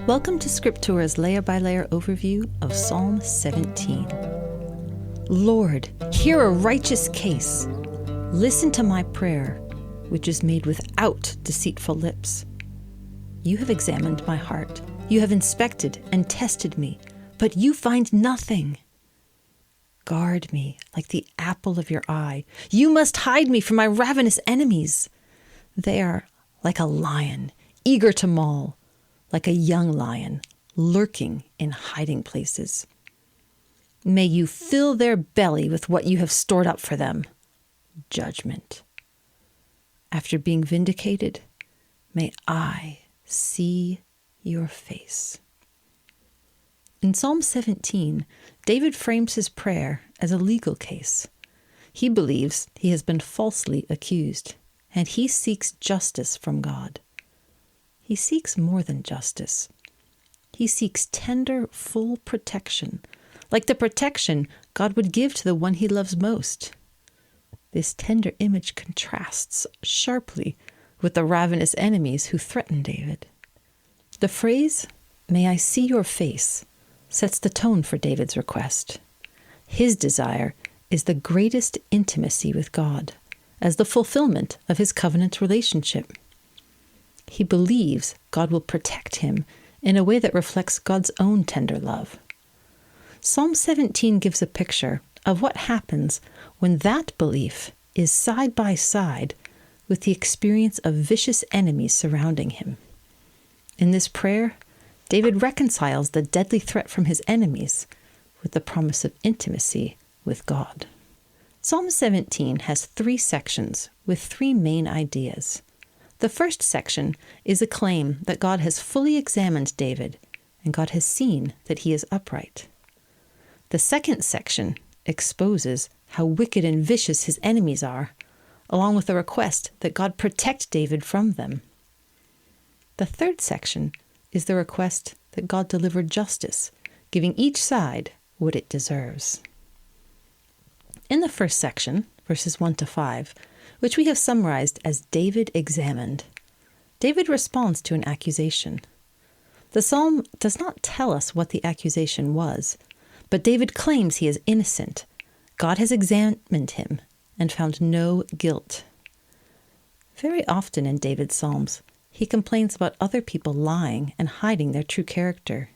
Welcome to Scriptura's layer-by-layer overview of Psalm 17. Lord, hear a righteous case. Listen to my prayer, which is made without deceitful lips. You have examined my heart. You have inspected and tested me, but you find nothing. Guard me like the apple of your eye. You must hide me from my ravenous enemies. They are like a lion, eager to maul, like a young lion, lurking in hiding places. May you fill their belly with what you have stored up for them, judgment. After being vindicated, may I see your face. In Psalm 17, David frames his prayer as a legal case. He believes he has been falsely accused, and he seeks justice from God. He seeks more than justice. He seeks tender, full protection, like the protection God would give to the one he loves most. This tender image contrasts sharply with the ravenous enemies who threaten David. The phrase, "May I see your face," sets the tone for David's request. His desire is the greatest intimacy with God, as the fulfillment of his covenant relationship. He believes God will protect him in a way that reflects God's own tender love. Psalm 17 gives a picture of what happens when that belief is side by side with the experience of vicious enemies surrounding him. In this prayer, David reconciles the deadly threat from his enemies with the promise of intimacy with God. Psalm 17 has 3 sections with 3 main ideas. The first section is a claim that God has fully examined David, and God has seen that he is upright. The second section exposes how wicked and vicious his enemies are, along with a request that God protect David from them. The third section is the request that God deliver justice, giving each side what it deserves. In the first section, verses 1 to 5, which we have summarized as David examined, David responds to an accusation. The psalm does not tell us what the accusation was, but David claims he is innocent. God has examined him and found no guilt. Very often in David's psalms, he complains about other people lying and hiding their true character.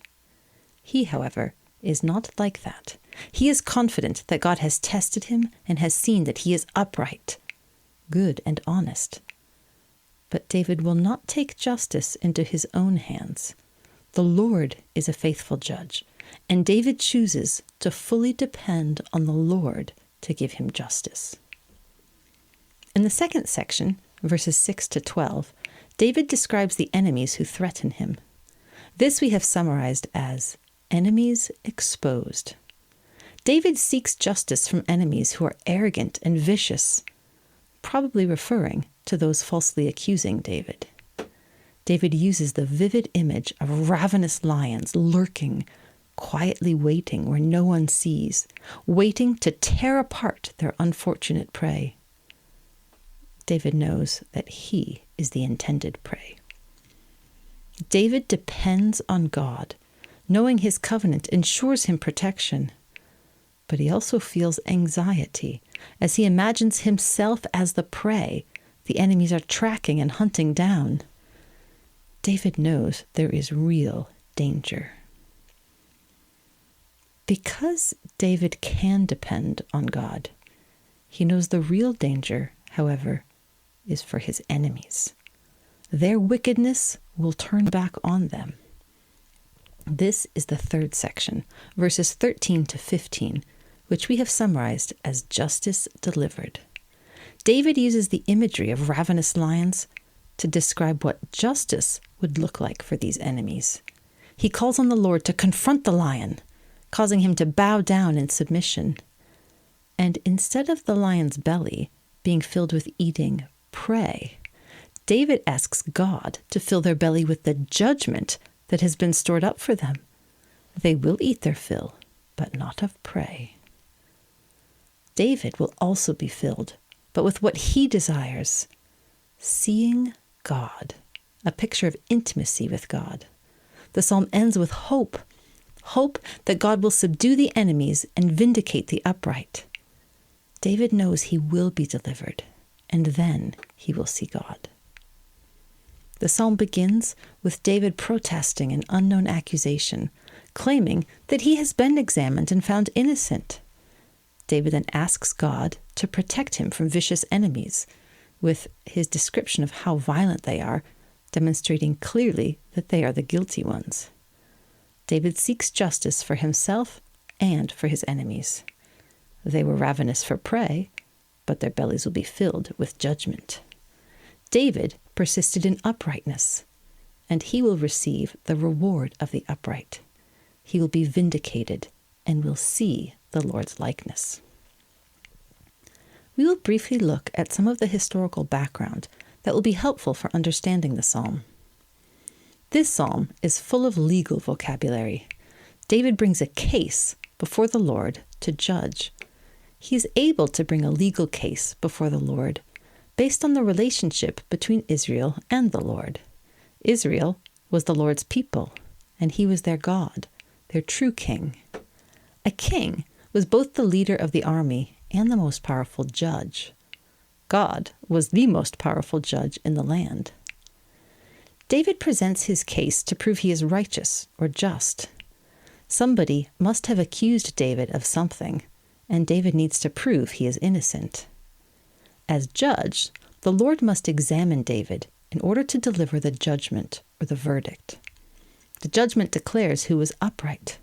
He, however, is not like that. He is confident that God has tested him and has seen that he is upright, good and honest. But David will not take justice into his own hands. The Lord is a faithful judge, and David chooses to fully depend on the Lord to give him justice. In the second section, verses 6 to 12, David describes the enemies who threaten him. This we have summarized as enemies exposed. David seeks justice from enemies who are arrogant and vicious, probably referring to those falsely accusing David. David uses the vivid image of ravenous lions lurking, quietly waiting where no one sees, waiting to tear apart their unfortunate prey. David knows that he is the intended prey. David depends on God, knowing his covenant ensures him protection. But he also feels anxiety as he imagines himself as the prey the enemies are tracking and hunting down. David knows there is real danger. Because David can depend on God, he knows the real danger, however, is for his enemies. Their wickedness will turn back on them. This is the third section, verses 13 to 15, which we have summarized as justice delivered. David uses the imagery of ravenous lions to describe what justice would look like for these enemies. He calls on the Lord to confront the lion, causing him to bow down in submission. And instead of the lion's belly being filled with eating prey, David asks God to fill their belly with the judgment that has been stored up for them. They will eat their fill, but not of prey. David will also be filled, but with what he desires, seeing God, a picture of intimacy with God. the psalm ends with hope. Hope that God will subdue the enemies and vindicate the upright. David knows he will be delivered, and then he will see God. The psalm begins with David protesting an unknown accusation, claiming that he has been examined and found innocent. David then asks God to protect him from vicious enemies, with his description of how violent they are, demonstrating clearly that they are the guilty ones. David seeks justice for himself and for his enemies. They were ravenous for prey, but their bellies will be filled with judgment. David persisted in uprightness, and he will receive the reward of the upright. He will be vindicated and will see the Lord's likeness. We will briefly look at some of the historical background that will be helpful for understanding the psalm. This psalm is full of legal vocabulary. David brings a case before the Lord to judge. He is able to bring a legal case before the Lord based on the relationship between Israel and the Lord. Israel was the Lord's people, and he was their God, their true king. A king was both the leader of the army and the most powerful judge. God was the most powerful judge in the land. David presents his case to prove he is righteous or just. Somebody must have accused David of something, and David needs to prove he is innocent. As judge, the Lord must examine David in order to deliver the judgment or the verdict. The judgment declares who is upright,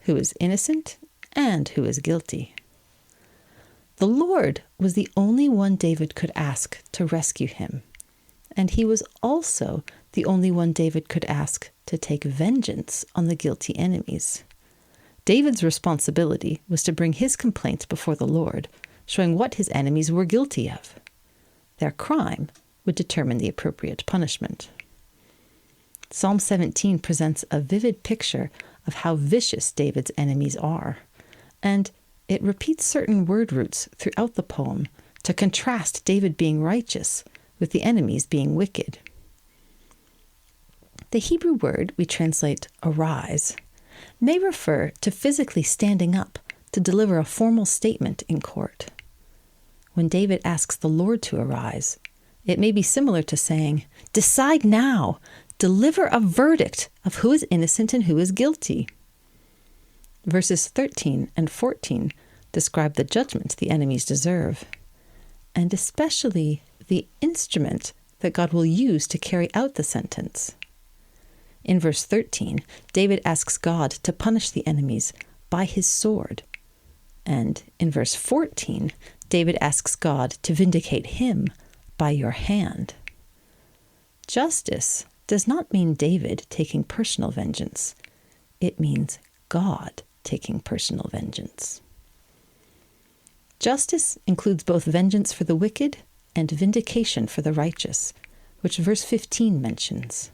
who is innocent, and who is guilty. The Lord was the only one David could ask to rescue him, and he was also the only one David could ask to take vengeance on the guilty enemies. David's responsibility was to bring his complaint before the Lord, showing what his enemies were guilty of. Their crime would determine the appropriate punishment. Psalm 17 presents a vivid picture of how vicious David's enemies are, and it repeats certain word roots throughout the poem to contrast David being righteous with the enemies being wicked. The Hebrew word we translate arise may refer to physically standing up to deliver a formal statement in court. When David asks the Lord to arise, it may be similar to saying, "Decide now, deliver a verdict of who is innocent and who is guilty." Verses 13 and 14 describe the judgment the enemies deserve, and especially the instrument that God will use to carry out the sentence. In verse 13, David asks God to punish the enemies by his sword. And in verse 14, David asks God to vindicate him by your hand. Justice does not mean David taking personal vengeance. It means God taking personal vengeance. Justice includes both vengeance for the wicked and vindication for the righteous, which verse 15 mentions.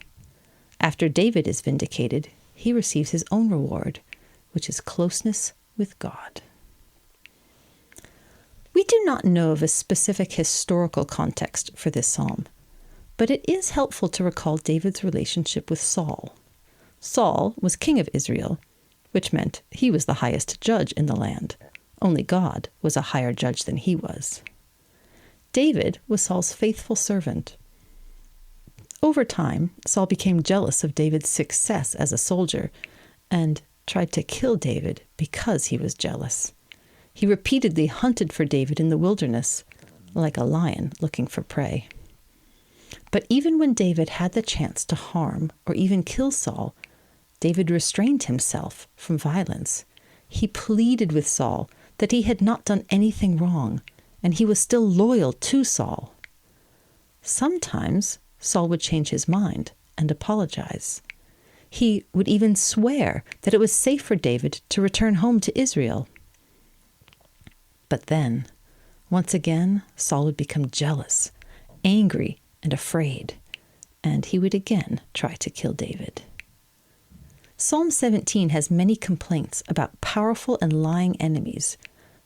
After David is vindicated, he receives his own reward, which is closeness with God. We do not know of a specific historical context for this psalm, but it is helpful to recall David's relationship with Saul. Saul was king of Israel, which meant he was the highest judge in the land. Only God was a higher judge than he was. David was Saul's faithful servant. Over time, Saul became jealous of David's success as a soldier and tried to kill David because he was jealous. He repeatedly hunted for David in the wilderness, like a lion looking for prey. But even when David had the chance to harm or even kill Saul, David restrained himself from violence. He pleaded with Saul that he had not done anything wrong, and he was still loyal to Saul. Sometimes Saul would change his mind and apologize. He would even swear that it was safe for David to return home to Israel. But then, once again, Saul would become jealous, angry, and afraid, and he would again try to kill David. Psalm 17 has many complaints about powerful and lying enemies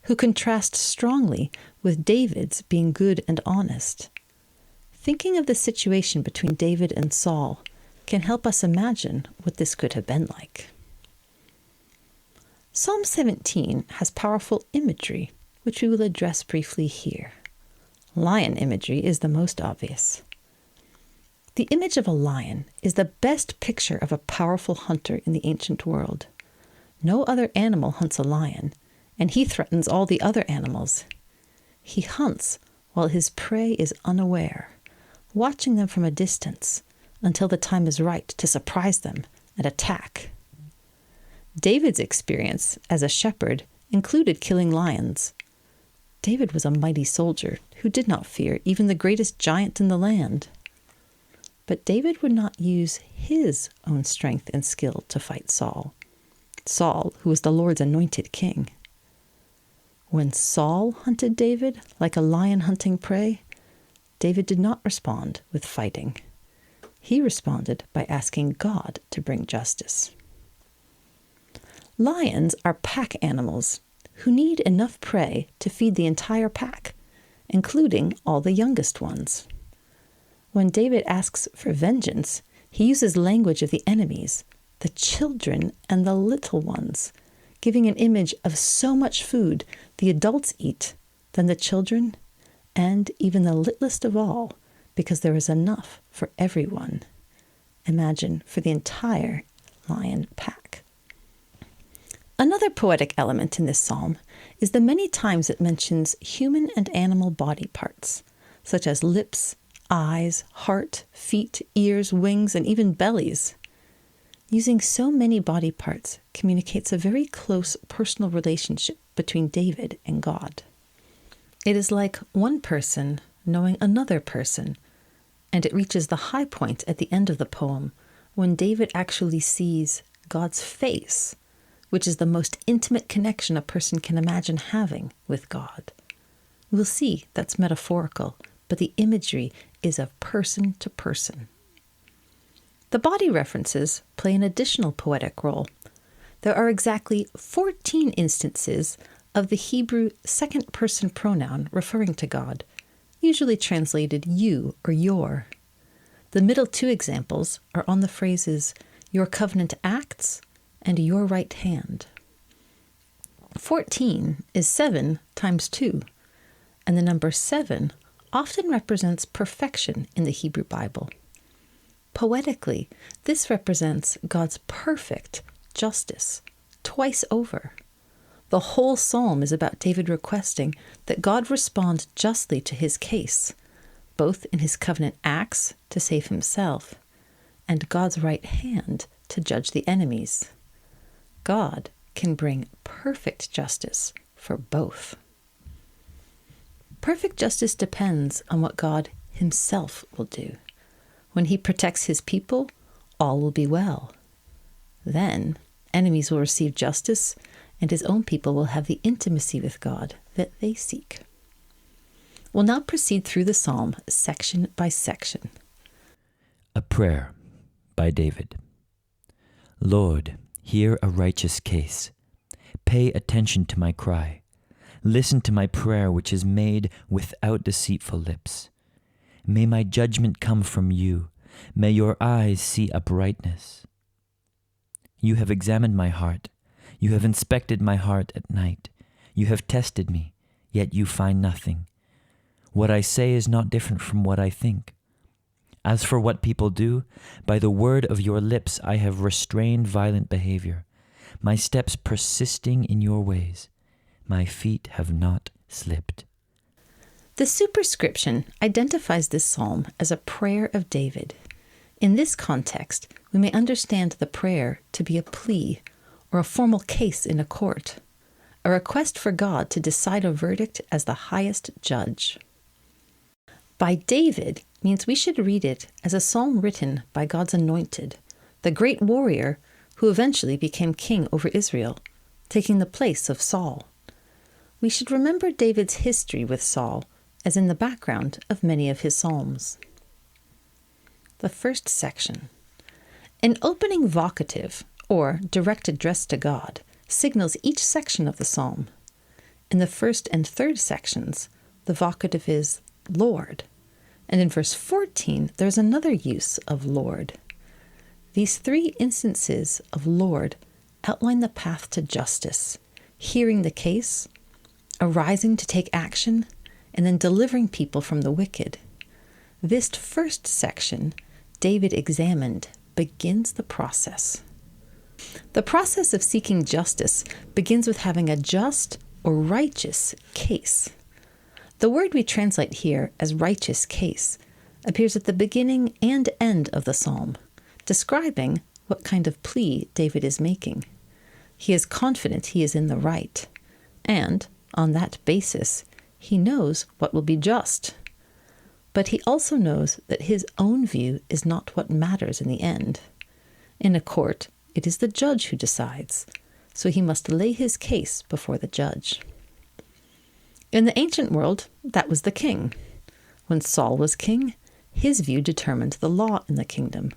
who contrast strongly with David's being good and honest. Thinking of the situation between David and Saul, can help us imagine what this could have been like. Psalm 17 has powerful imagery, which we will address briefly here. Lion imagery is the most obvious. The image of a lion is the best picture of a powerful hunter in the ancient world. No other animal hunts a lion, and he threatens all the other animals. He hunts while his prey is unaware, watching them from a distance until the time is right to surprise them and attack. David's experience as a shepherd included killing lions. David was a mighty soldier who did not fear even the greatest giant in the land. But David would not use his own strength and skill to fight Saul, who was the Lord's anointed king. When Saul hunted David like a lion hunting prey, David did not respond with fighting. He responded by asking God to bring justice. Lions are pack animals who need enough prey to feed the entire pack, including all the youngest ones. When David asks for vengeance, he uses language of the enemies, the children and the little ones, giving an image of so much food the adults eat than the children and even the littlest of all, because there is enough for everyone. Imagine for the entire lion pack. Another poetic element in this psalm is the many times it mentions human and animal body parts, such as lips, eyes, heart, feet, ears, wings, and even bellies. Using so many body parts communicates a very close personal relationship between David and God. It is like one person knowing another person, and it reaches the high point at the end of the poem when David actually sees God's face, which is the most intimate connection a person can imagine having with God. We'll see that's metaphorical, but the imagery is of person to person. The body references play an additional poetic role. There are exactly 14 instances of the Hebrew second-person pronoun referring to God, usually translated you or your. The middle two examples are on the phrases, your covenant acts and your right hand. 14 is 7 times 2, and the number 7 often represents perfection in the Hebrew Bible. Poetically, this represents God's perfect justice, twice over. The whole psalm is about David requesting that God respond justly to his case, both in his covenant acts to save himself, and God's right hand to judge the enemies. God can bring perfect justice for both. Perfect justice depends on what God himself will do. When he protects his people, all will be well. Then enemies will receive justice, and his own people will have the intimacy with God that they seek. We'll now proceed through the psalm section by section. A prayer by David. Lord, hear a righteous case. Pay attention to my cry. Listen to my prayer, which is made without deceitful lips. May my judgment come from you. May your eyes see uprightness. You have examined my heart. You have inspected my heart at night. You have tested me, yet you find nothing. What I say is not different from what I think. As for what people do, by the word of your lips I have restrained violent behavior, my steps persisting in your ways. My feet have not slipped. The superscription identifies this psalm as a prayer of David. In this context, we may understand the prayer to be a plea or a formal case in a court, a request for God to decide a verdict as the highest judge. By David means we should read it as a psalm written by God's anointed, the great warrior who eventually became king over Israel, taking the place of Saul. We should remember David's history with Saul as in the background of many of his psalms. The first section. An opening vocative, or direct address to God, signals each section of the psalm. In the first and third sections, the vocative is Lord, and in verse 14, there's another use of Lord. These three instances of Lord outline the path to justice: hearing the case, arising to take action, and then delivering people from the wicked. This first section, David examined, begins the process. The process of seeking justice begins with having a just or righteous case. The word we translate here as righteous case appears at the beginning and end of the psalm, describing what kind of plea David is making. He is confident he is in the right, and on that basis, he knows what will be just. But he also knows that his own view is not what matters in the end. In a court, it is the judge who decides, so he must lay his case before the judge. In the ancient world, that was the king. When Saul was king, his view determined the law in the kingdom.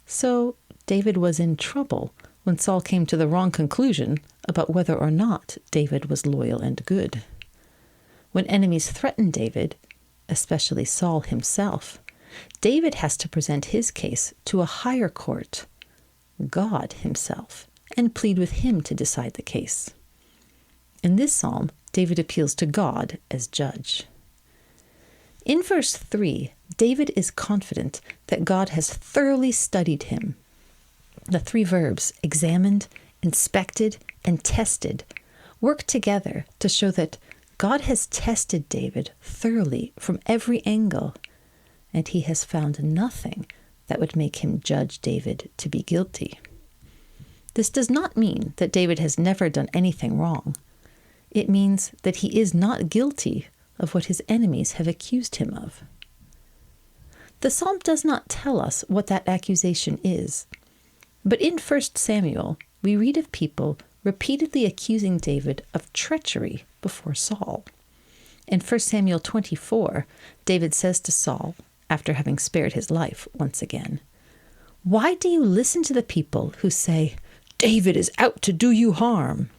So David was in trouble when Saul came to the wrong conclusion about whether or not David was loyal and good. When enemies threaten David, especially Saul himself, David has to present his case to a higher court, God himself, and plead with him to decide the case. In this psalm, David appeals to God as judge. In verse 3, David is confident that God has thoroughly studied him. The three verbs, examined, inspected, and tested, work together to show that God has tested David thoroughly from every angle, and he has found nothing that would make him judge David to be guilty. This does not mean that David has never done anything wrong. It means that he is not guilty of what his enemies have accused him of. The psalm does not tell us what that accusation is, but in 1 Samuel, we read of people repeatedly accusing David of treachery before Saul. In 1 Samuel 24, David says to Saul, after having spared his life once again, "Why do you listen to the people who say, 'David is out to do you harm'?"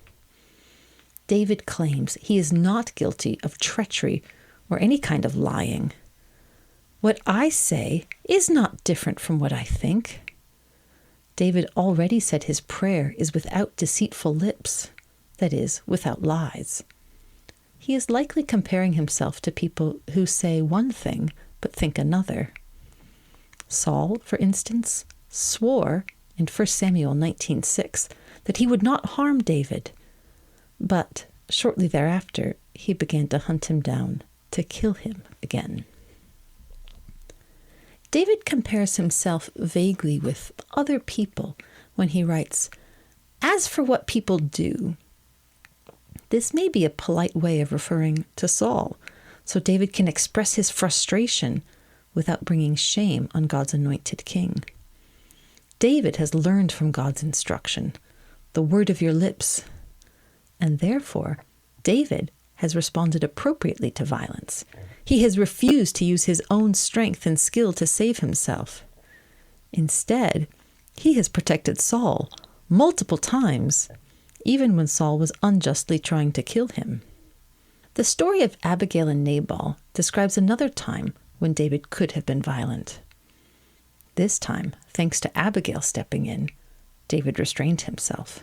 David claims he is not guilty of treachery or any kind of lying. "What I say is not different from what I think." David already said his prayer is without deceitful lips, that is, without lies. He is likely comparing himself to people who say one thing but think another. Saul, for instance, swore in 1 Samuel 19:6 that he would not harm David, but shortly thereafter he began to hunt him down to kill him again. David compares himself vaguely with other people when he writes, "As for what people do," this may be a polite way of referring to Saul, so David can express his frustration without bringing shame on God's anointed king. David has learned from God's instruction, the word of your lips, and therefore David has responded appropriately to violence. He has refused to use his own strength and skill to save himself. Instead, he has protected Saul multiple times, even when Saul was unjustly trying to kill him. The story of Abigail and Nabal describes another time when David could have been violent. This time, thanks to Abigail stepping in, David restrained himself.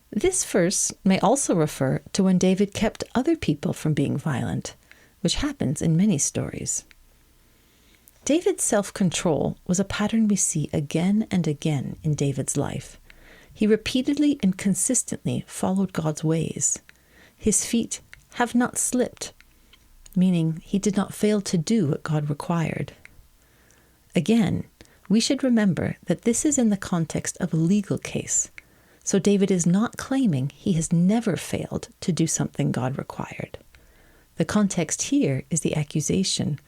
This verse may also refer to when David kept other people from being violent, which happens in many stories. David's self-control was a pattern we see again and again in David's life. He repeatedly and consistently followed God's ways. His feet have not slipped, meaning he did not fail to do what God required. Again, we should remember that this is in the context of a legal case, so David is not claiming he has never failed to do something God required. The context here is the accusation,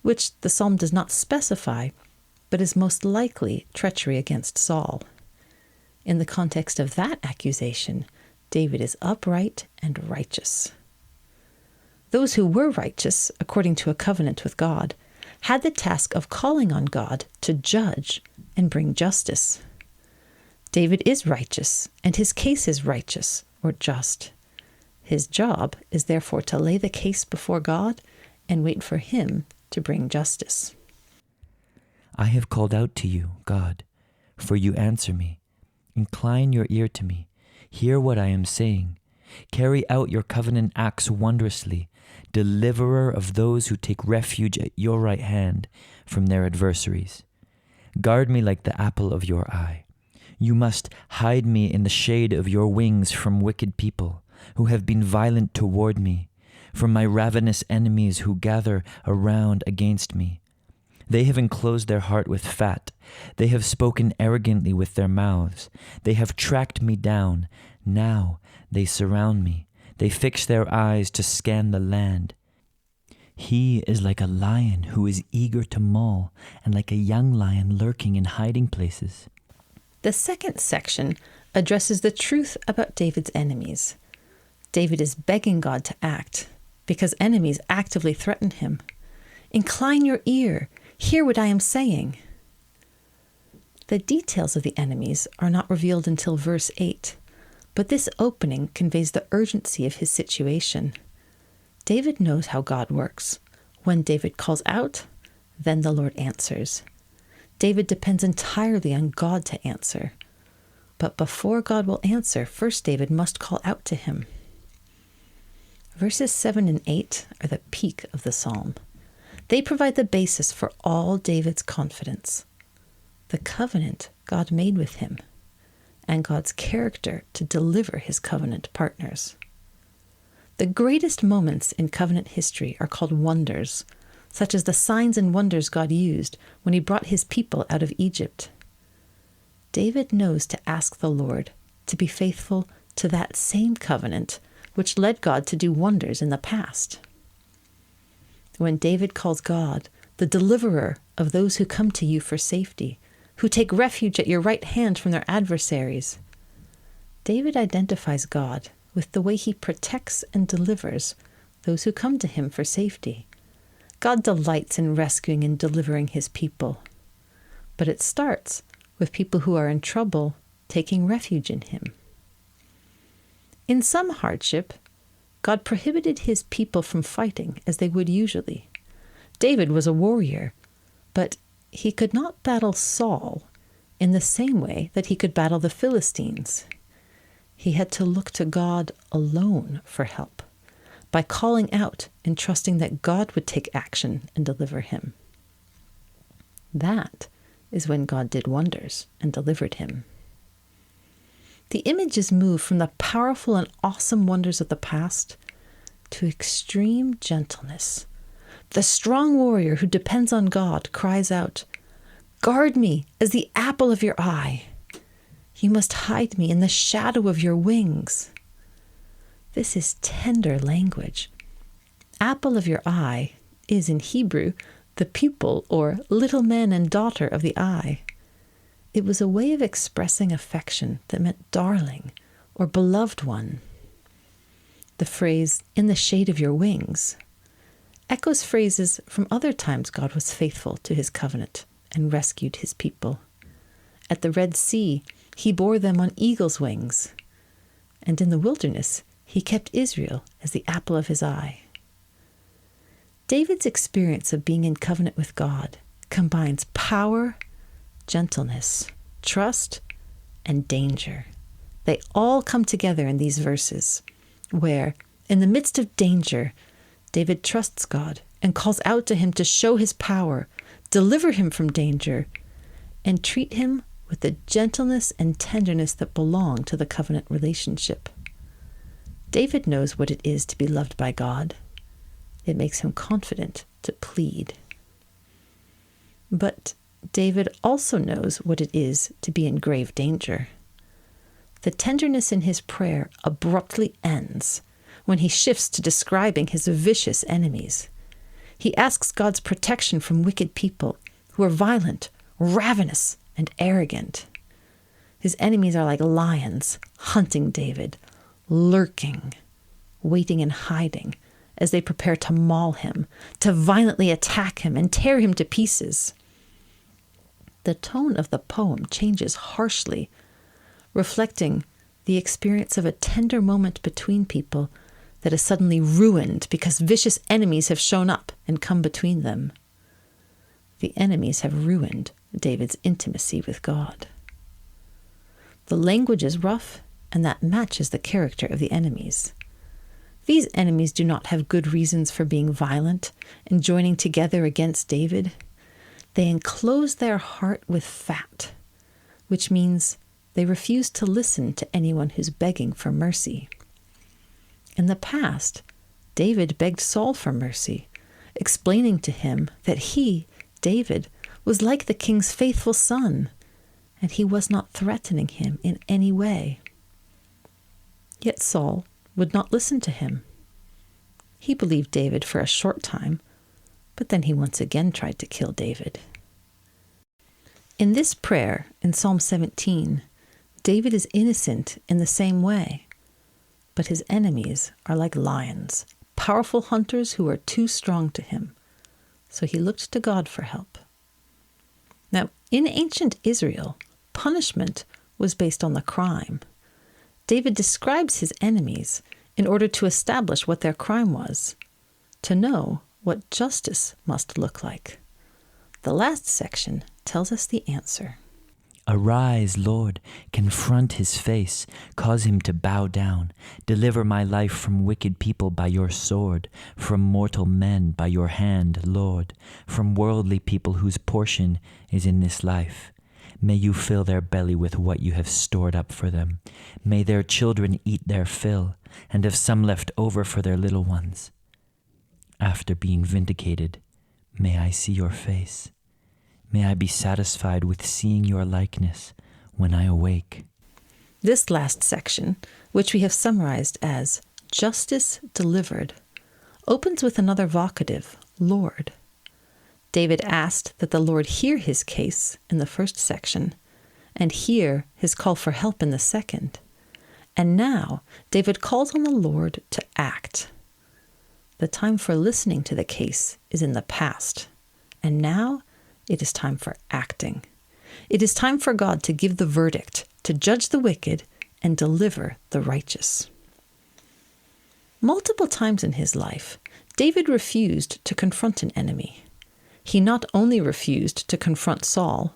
which the psalm does not specify, but is most likely treachery against Saul. In the context of that accusation, David is upright and righteous. Those who were righteous, according to a covenant with God, had the task of calling on God to judge and bring justice. David is righteous, and his case is righteous or just. His job is therefore to lay the case before God and wait for him to bring justice. I have called out to you, God, for you answer me. Incline your ear to me. Hear what I am saying. Carry out your covenant acts wondrously, deliverer of those who take refuge at your right hand from their adversaries. Guard me like the apple of your eye. You must hide me in the shade of your wings from wicked people who have been violent toward me, from my ravenous enemies who gather around against me. They have enclosed their heart with fat. They have spoken arrogantly with their mouths. They have tracked me down. Now they surround me. They fix their eyes to scan the land. He is like a lion who is eager to maul, and like a young lion lurking in hiding places. The second section addresses the truth about David's enemies. David is begging God to act because enemies actively threaten him. Incline your ear. Hear what I am saying. The details of the enemies are not revealed until verse 8, but this opening conveys the urgency of his situation. David knows how God works. When David calls out, then the Lord answers. David depends entirely on God to answer. But before God will answer, first David must call out to him. Verses 7 and 8 are the peak of the psalm. They provide the basis for all David's confidence, the covenant God made with him, and God's character to deliver his covenant partners. The greatest moments in covenant history are called wonders, such as the signs and wonders God used when he brought his people out of Egypt. David knows to ask the Lord to be faithful to that same covenant which led God to do wonders in the past. When David calls God the deliverer of those who come to you for safety, who take refuge at your right hand from their adversaries, David identifies God with the way he protects and delivers those who come to him for safety. God delights in rescuing and delivering his people, but it starts with people who are in trouble taking refuge in him. In some hardship, God prohibited his people from fighting as they would usually. David was a warrior, but he could not battle Saul in the same way that he could battle the Philistines. He had to look to God alone for help, by calling out and trusting that God would take action and deliver him. That is when God did wonders and delivered him. The images move from the powerful and awesome wonders of the past to extreme gentleness. The strong warrior who depends on God cries out, "Guard me as the apple of your eye. You must hide me in the shadow of your wings." This is tender language. Apple of your eye is in Hebrew the pupil or little man and daughter of the eye. It was a way of expressing affection that meant darling or beloved one. The phrase, "in the shade of your wings," echoes phrases from other times God was faithful to his covenant and rescued his people. At the Red Sea, he bore them on eagle's wings. And in the wilderness, he kept Israel as the apple of his eye. David's experience of being in covenant with God combines power, gentleness, trust, and danger. They all come together in these verses, where, in the midst of danger, David trusts God and calls out to him to show his power, deliver him from danger, and treat him with the gentleness and tenderness that belong to the covenant relationship. David knows what it is to be loved by God. It makes him confident to plead. But David also knows what it is to be in grave danger. The tenderness in his prayer abruptly ends when he shifts to describing his vicious enemies. He asks God's protection from wicked people who are violent, ravenous, and arrogant. His enemies are like lions hunting David, lurking, waiting and hiding as they prepare to maul him, to violently attack him and tear him to pieces. The tone of the poem changes harshly, reflecting the experience of a tender moment between people that is suddenly ruined because vicious enemies have shown up and come between them. The enemies have ruined David's intimacy with God. The language is rough, and that matches the character of the enemies. These enemies do not have good reasons for being violent and joining together against David. They enclose their heart with fat, which means they refuse to listen to anyone who's begging for mercy. In the past, David begged Saul for mercy, explaining to him that he, David, was like the king's faithful son, and he was not threatening him in any way. Yet Saul would not listen to him. He believed David for a short time, but then he once again tried to kill David. In this prayer, in Psalm 17, David is innocent in the same way, but his enemies are like lions, powerful hunters who are too strong to him. So he looked to God for help. Now, in ancient Israel, punishment was based on the crime. David describes his enemies in order to establish what their crime was, to know what justice must look like. The last section tells us the answer. Arise, Lord, confront his face, cause him to bow down. Deliver my life from wicked people by your sword, from mortal men by your hand, Lord, from worldly people whose portion is in this life. May you fill their belly with what you have stored up for them. May their children eat their fill, and have some left over for their little ones. After being vindicated, may I see your face. May I be satisfied with seeing your likeness when I awake. This last section, which we have summarized as justice delivered, opens with another vocative, Lord. David asked that the Lord hear his case in the first section, and hear his call for help in the second. And now David calls on the Lord to act. The time for listening to the case is in the past, and now it is time for acting. It is time for God to give the verdict, to judge the wicked, and deliver the righteous. Multiple times in his life, David refused to confront an enemy. He not only refused to confront Saul,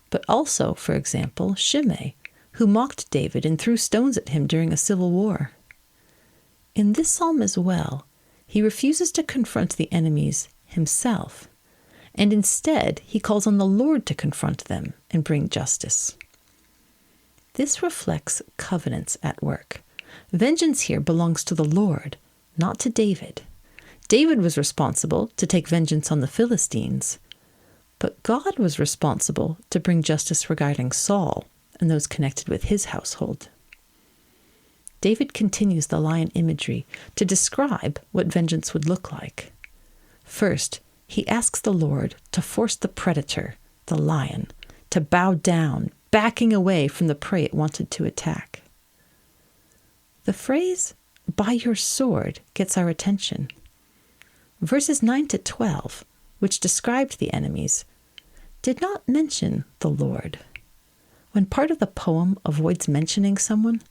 but also, for example, Shimei, who mocked David and threw stones at him during a civil war. In this psalm as well, he refuses to confront the enemies himself, and instead he calls on the Lord to confront them and bring justice. This reflects covenants at work. Vengeance here belongs to the Lord, not to David. David was responsible to take vengeance on the Philistines, but God was responsible to bring justice regarding Saul and those connected with his household. David continues the lion imagery to describe what vengeance would look like. First, he asks the Lord to force the predator, the lion, to bow down, backing away from the prey it wanted to attack. The phrase, by your sword, gets our attention. Verses 9 to 12, which described the enemies, did not mention the Lord. When part of the poem avoids mentioning someone,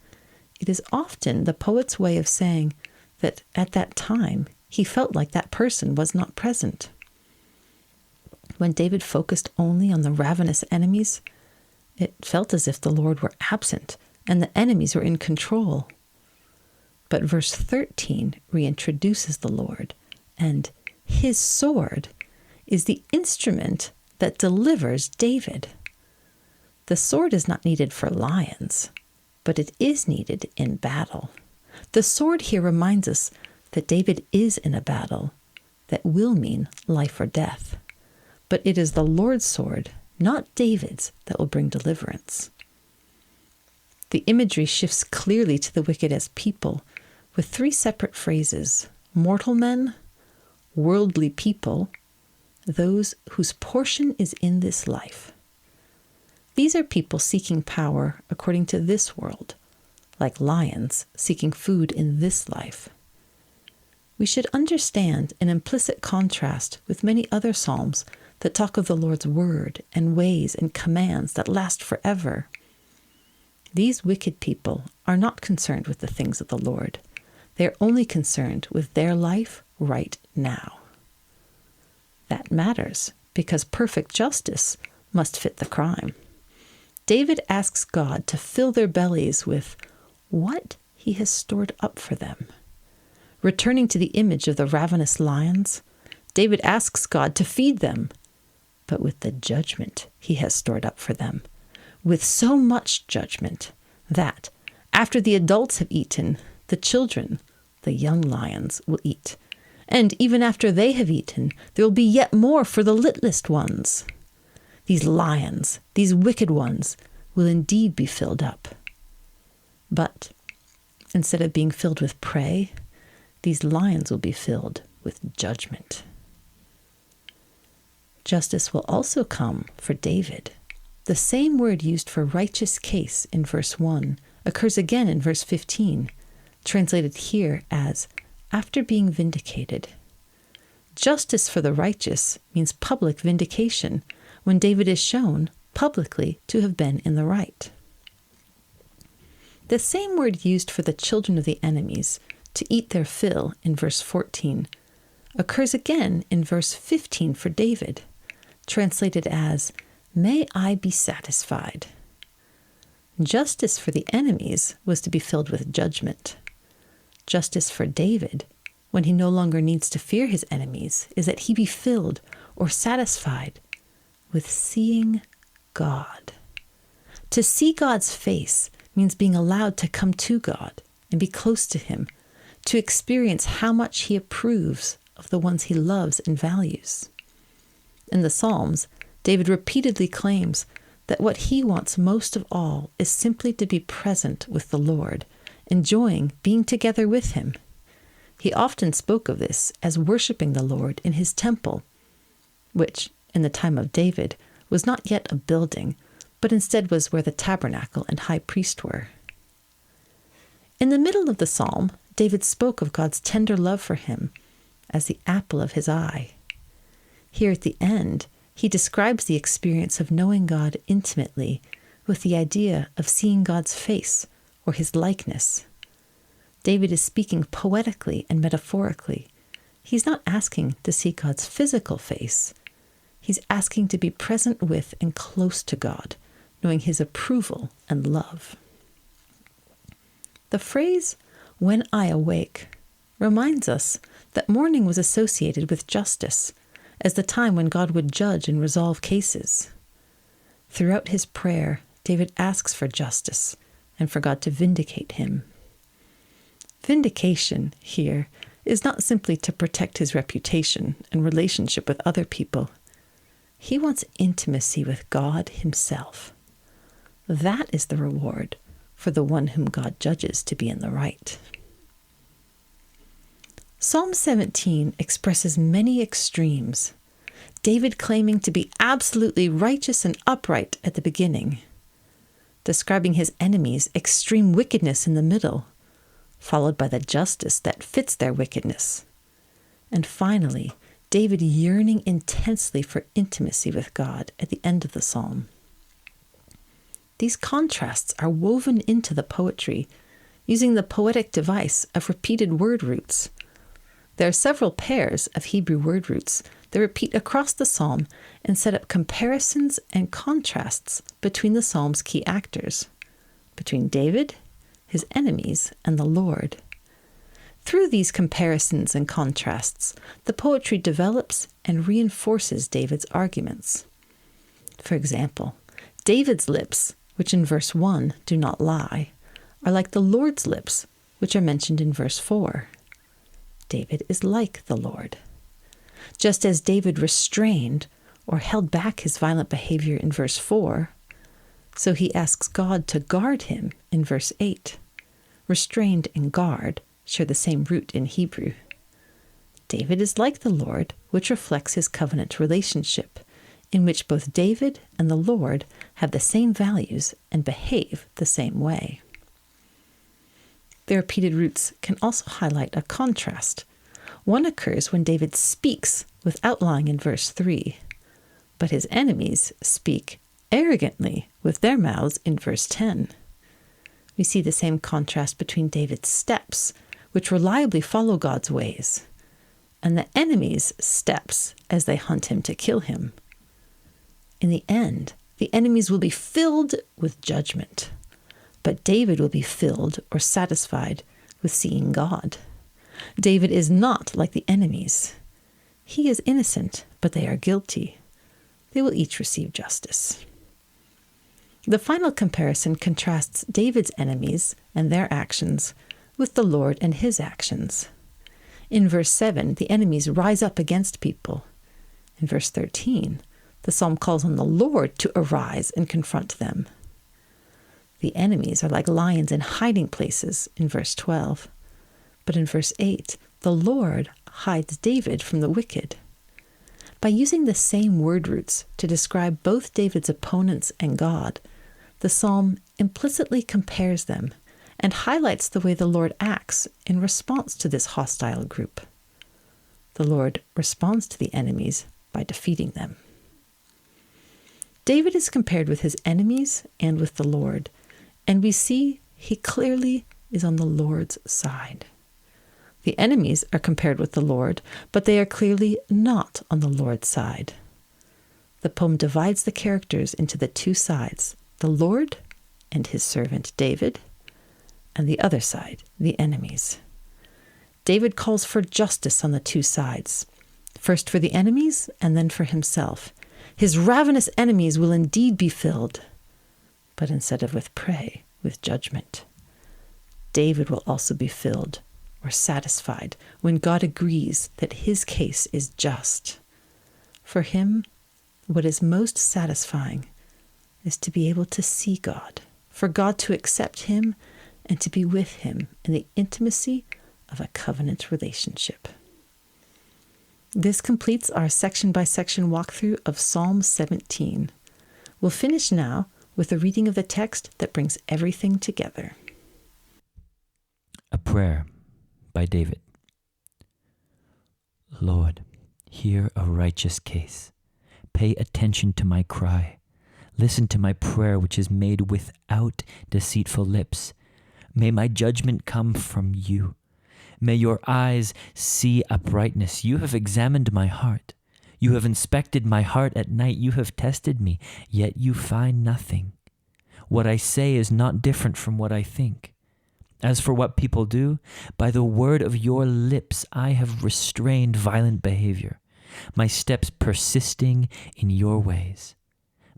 it is often the poet's way of saying that at that time he felt like that person was not present. When David focused only on the ravenous enemies, it felt as if the Lord were absent and the enemies were in control. But verse 13 reintroduces the Lord, and his sword is the instrument that delivers David. The sword is not needed for lions, but it is needed in battle. The sword here reminds us that David is in a battle that will mean life or death. But it is the Lord's sword, not David's, that will bring deliverance. The imagery shifts clearly to the wicked as people, with three separate phrases: mortal men, worldly people, those whose portion is in this life. These are people seeking power according to this world, like lions seeking food in this life. We should understand an implicit contrast with many other psalms that talk of the Lord's word and ways and commands that last forever. These wicked people are not concerned with the things of the Lord. They are only concerned with their life right now. That matters because perfect justice must fit the crime. David asks God to fill their bellies with what he has stored up for them. Returning to the image of the ravenous lions, David asks God to feed them, but with the judgment he has stored up for them, with so much judgment that, after the adults have eaten, the children, the young lions, will eat. And even after they have eaten, there will be yet more for the littlest ones. These lions, these wicked ones, will indeed be filled up. But instead of being filled with prey, these lions will be filled with judgment. Justice will also come for David. The same word used for righteous case in verse 1 occurs again in verse 15, translated here as after being vindicated. Justice for the righteous means public vindication, when David is shown publicly to have been in the right. The same word used for the children of the enemies to eat their fill in verse 14 occurs again in verse 15 for David, translated as, "May I be satisfied." Justice for the enemies was to be filled with judgment. Justice for David, when he no longer needs to fear his enemies, is that he be filled or satisfied with seeing God. To see God's face means being allowed to come to God and be close to him, to experience how much he approves of the ones he loves and values. In the Psalms, David repeatedly claims that what he wants most of all is simply to be present with the Lord, enjoying being together with him. He often spoke of this as worshiping the Lord in his temple, which, in the time of David, was not yet a building, but instead was where the tabernacle and high priest were. In the middle of the psalm, David spoke of God's tender love for him as the apple of his eye. Here at the end, he describes the experience of knowing God intimately with the idea of seeing God's face or his likeness. David is speaking poetically and metaphorically. He's not asking to see God's physical face. He's asking to be present with and close to God, knowing his approval and love. The phrase, "when I awake," reminds us that morning was associated with justice, as the time when God would judge and resolve cases. Throughout his prayer, David asks for justice and for God to vindicate him. Vindication here is not simply to protect his reputation and relationship with other people. He wants intimacy with God himself. That is the reward for the one whom God judges to be in the right. Psalm 17 expresses many extremes. David claiming to be absolutely righteous and upright at the beginning, describing his enemies' extreme wickedness in the middle, followed by the justice that fits their wickedness, and finally, David yearning intensely for intimacy with God at the end of the psalm. These contrasts are woven into the poetry using the poetic device of repeated word roots. There are several pairs of Hebrew word roots that repeat across the psalm and set up comparisons and contrasts between the psalm's key actors, between David, his enemies, and the Lord. Through these comparisons and contrasts, the poetry develops and reinforces David's arguments. For example, David's lips, which in verse 1 do not lie, are like the Lord's lips, which are mentioned in verse 4. David is like the Lord. Just as David restrained or held back his violent behavior in verse 4, so he asks God to guard him in verse 8. Restrained and guard share the same root in Hebrew. David is like the Lord, which reflects his covenant relationship, in which both David and the Lord have the same values and behave the same way. The repeated roots can also highlight a contrast. One occurs when David speaks without lying in verse 3, but his enemies speak arrogantly with their mouths in verse 10. We see the same contrast between David's steps, which reliably follow God's ways, and the enemy's steps as they hunt him to kill him, In the end, the enemies will be filled with judgment, but David will be filled or satisfied with seeing God. David is not like the enemies. He is innocent, but they are guilty. They will each receive justice. The final comparison contrasts David's enemies and their actions with the Lord and his actions. In verse 7, the enemies rise up against people. In verse 13, the psalm calls on the Lord to arise and confront them. The enemies are like lions in hiding places in verse 12. But in verse 8, the Lord hides David from the wicked. By using the same word roots to describe both David's opponents and God, the psalm implicitly compares them and highlights the way the Lord acts in response to this hostile group. The Lord responds to the enemies by defeating them. David is compared with his enemies and with the Lord, and we see he clearly is on the Lord's side. The enemies are compared with the Lord, but they are clearly not on the Lord's side. The poem divides the characters into the two sides, the Lord and his servant David, and the other side, the enemies. David calls for justice on the two sides, first for the enemies and then for himself. His ravenous enemies will indeed be filled, but instead of with prey, with judgment. David will also be filled or satisfied when God agrees that his case is just. For him, what is most satisfying is to be able to see God, for God to accept him and to be with him in the intimacy of a covenant relationship. This completes our section-by-section walkthrough of Psalm 17. We'll finish now with a reading of the text that brings everything together. A prayer by David. Lord, hear a righteous case. Pay attention to my cry. Listen to my prayer, which is made without deceitful lips. May my judgment come from you. May your eyes see uprightness. You have examined my heart. You have inspected my heart at night. You have tested me, yet you find nothing. What I say is not different from what I think. As for what people do, by the word of your lips I have restrained violent behavior, my steps persisting in your ways.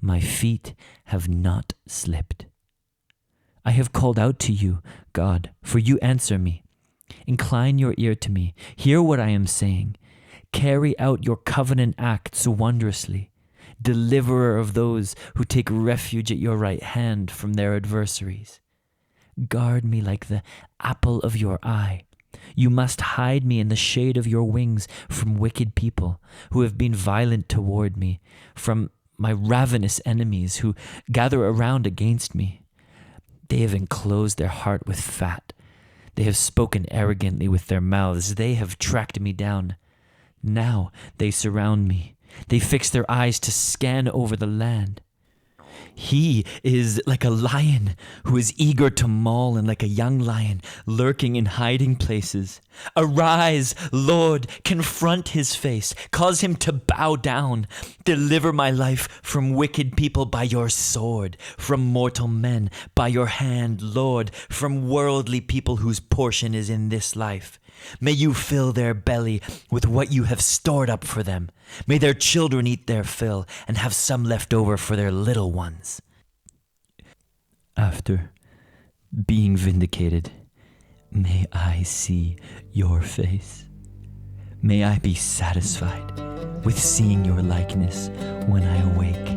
My feet have not slipped. I have called out to you, God, for you answer me. Incline your ear to me. Hear what I am saying. Carry out your covenant acts wondrously. Deliverer of those who take refuge at your right hand from their adversaries. Guard me like the apple of your eye. You must hide me in the shade of your wings from wicked people who have been violent toward me, from my ravenous enemies who gather around against me. They have enclosed their heart with fat. They have spoken arrogantly with their mouths. They have tracked me down. Now they surround me. They fix their eyes to scan over the land. He is like a lion who is eager to maul, and like a young lion lurking in hiding places. Arise, Lord, confront his face, cause him to bow down. Deliver my life from wicked people by your sword, from mortal men by your hand, Lord, from worldly people whose portion is in this life. May you fill their belly with what you have stored up for them. May their children eat their fill and have some left over for their little ones. After being vindicated, may I see your face. May I be satisfied with seeing your likeness when I awake.